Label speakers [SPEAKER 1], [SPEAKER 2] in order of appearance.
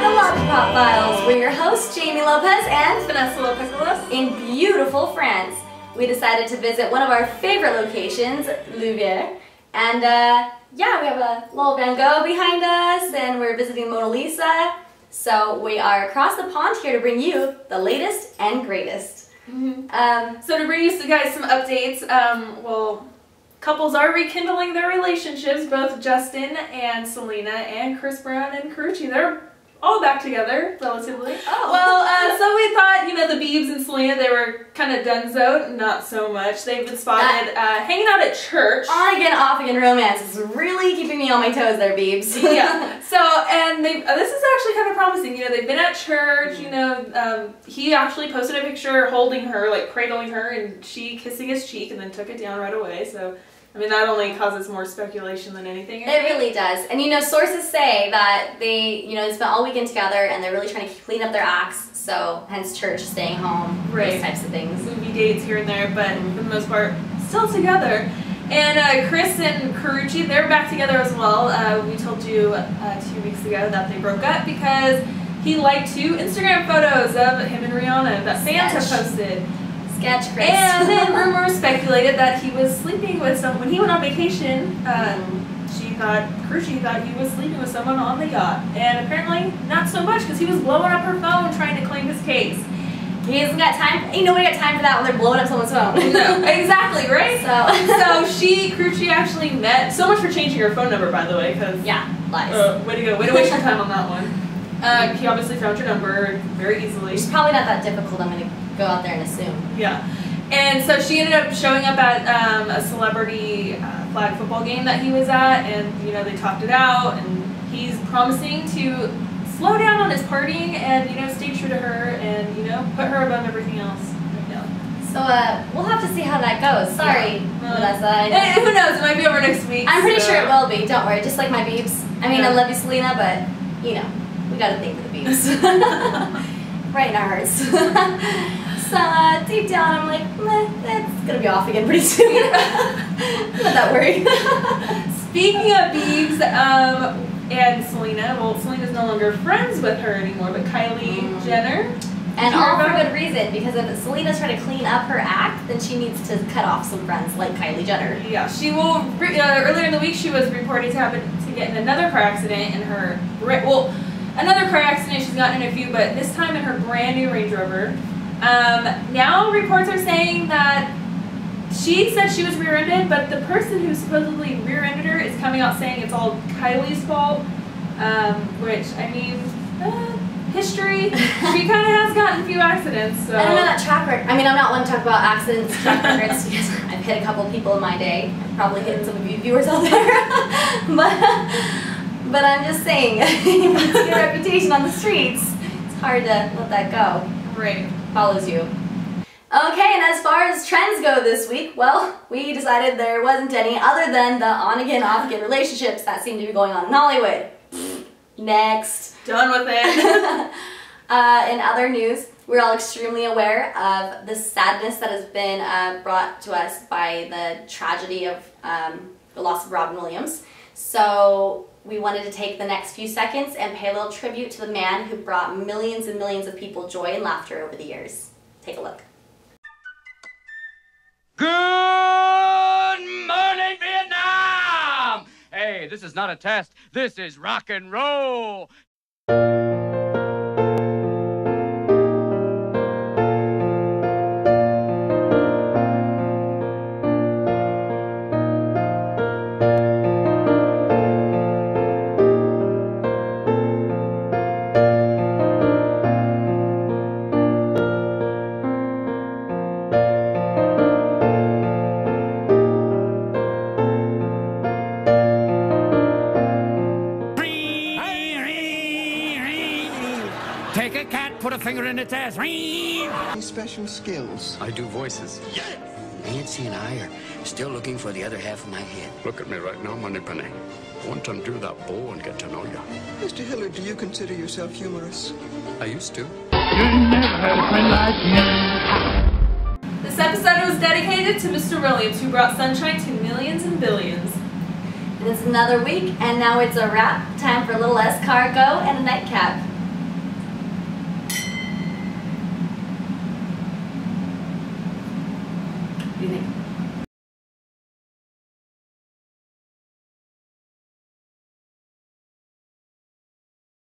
[SPEAKER 1] the Loppypop Files. We're your hosts, Jamie Lopez and
[SPEAKER 2] Vanessa Lopez
[SPEAKER 1] in beautiful France. We decided to visit one of our favorite locations, Louvre, and yeah, we have a little Van Gogh behind us, and we're visiting Mona Lisa. So we are across the pond here to bring you the latest and greatest.
[SPEAKER 2] So to bring you guys some updates, well, couples are rekindling their relationships, both Justin and Selena and Chris Brown and Karrueche. They're all back together, relatively.
[SPEAKER 1] Oh.
[SPEAKER 2] Well, so we thought, you know, the Biebs and Selena, they were kind of donezo, not so much. They've been spotted hanging out at church.
[SPEAKER 1] On again, off again romance is really keeping me on my toes there, Biebs.
[SPEAKER 2] Yeah. So, and this is actually kind of promising. You know, they've been at church, you know, he actually posted a picture holding her, like cradling her, and she kissing his cheek and then took it down right away. So, I mean, that only causes more speculation than anything.
[SPEAKER 1] It really does. And you know, sources say that they, you know, spent all weekend together and they're really trying to clean up their acts, so hence church, staying home, those types of things.
[SPEAKER 2] Movie dates here and there, but for the most part, still together. And Chris and Karrueche, they're back together as well. We told you 2 weeks ago that they broke up because he liked 2 Instagram photos of him and Rihanna that fans have posted.
[SPEAKER 1] Sketch, Chris.
[SPEAKER 2] And then rumors speculated that he was sleeping with someone. When he went on vacation, Karrueche thought he was sleeping with someone on the yacht. And apparently not so much, because he was blowing up her phone trying to claim his case.
[SPEAKER 1] He hasn't got time. Ain't nobody got time for that when they're blowing up someone's phone.
[SPEAKER 2] No, exactly, right?
[SPEAKER 1] So
[SPEAKER 2] Karrueche actually met. So much for changing her phone number, by the way, because
[SPEAKER 1] yeah, lies.
[SPEAKER 2] Way to go. Way to waste your time on that one. He obviously found your number very easily.
[SPEAKER 1] It's probably not that difficult. I'm gonna go out there and assume.
[SPEAKER 2] Yeah. And so she ended up showing up at a celebrity flag football game that he was at, and you know, they talked it out, and he's promising to slow down on his partying and, you know, stay true to her and, you know, put her above everything else.
[SPEAKER 1] So we'll have to see how that goes. Sorry, Vanessa.
[SPEAKER 2] Who knows? It might be over next week.
[SPEAKER 1] I'm pretty sure it will be. Don't worry. Just like my Biebs. I mean, I love you, Selena, but you know, we got to think for the Biebs. Right in our hearts. So deep down, I'm like, that's gonna be off again pretty soon. I'm not that worried.
[SPEAKER 2] Speaking of Biebs and Selena, well, Selena's no longer friends with her anymore, but Kylie Jenner.
[SPEAKER 1] And all for good reason, because if Selena's trying to clean up her act, then she needs to cut off some friends like Kylie Jenner.
[SPEAKER 2] Yeah, she will. Earlier in the week, she was reported to get in another car accident in her. Another car accident she's gotten in a few, but this time in her brand new Range Rover. Now reports are saying that she said she was rear-ended, but the person who supposedly rear-ended her is coming out saying it's all Kylie's fault, which, I mean, history, she kind of has gotten a few accidents, so.
[SPEAKER 1] I don't know that track record. I mean, I'm not one to talk about accidents, track records, because I've hit a couple people in my day. I've probably hit some of you viewers out there. but I'm just saying, if you get a reputation on the streets, it's hard to let that go.
[SPEAKER 2] Right.
[SPEAKER 1] Follows you. Okay, and as far as trends go this week, well, we decided there wasn't any other than the on-again, off-again relationships that seem to be going on in Hollywood. Next.
[SPEAKER 2] Done with it.
[SPEAKER 1] In other news, we're all extremely aware of the sadness that has been brought to us by the tragedy of the loss of Robin Williams. So we wanted to take the next few seconds and pay a little tribute to the man who brought millions and millions of people joy and laughter over the years. Take a look.
[SPEAKER 3] Good morning, Vietnam! Hey, this is not a test. This is rock and roll. Take a cat, put a finger in its ass.
[SPEAKER 4] Any special skills?
[SPEAKER 5] I do voices. Yeah.
[SPEAKER 6] Nancy and I are still looking for the other half of my head.
[SPEAKER 5] Look at me right now, Moneypenny. I want to undo that bow and get to know you.
[SPEAKER 4] Mr. Hillard, do you consider yourself humorous?
[SPEAKER 5] I used to.
[SPEAKER 7] You never had a friend like me.
[SPEAKER 2] This episode was dedicated to Mr. Williams, who brought sunshine to millions and billions.
[SPEAKER 1] And it's another week, and now it's a wrap. Time for a little escargot and a nightcap.
[SPEAKER 2] do you think?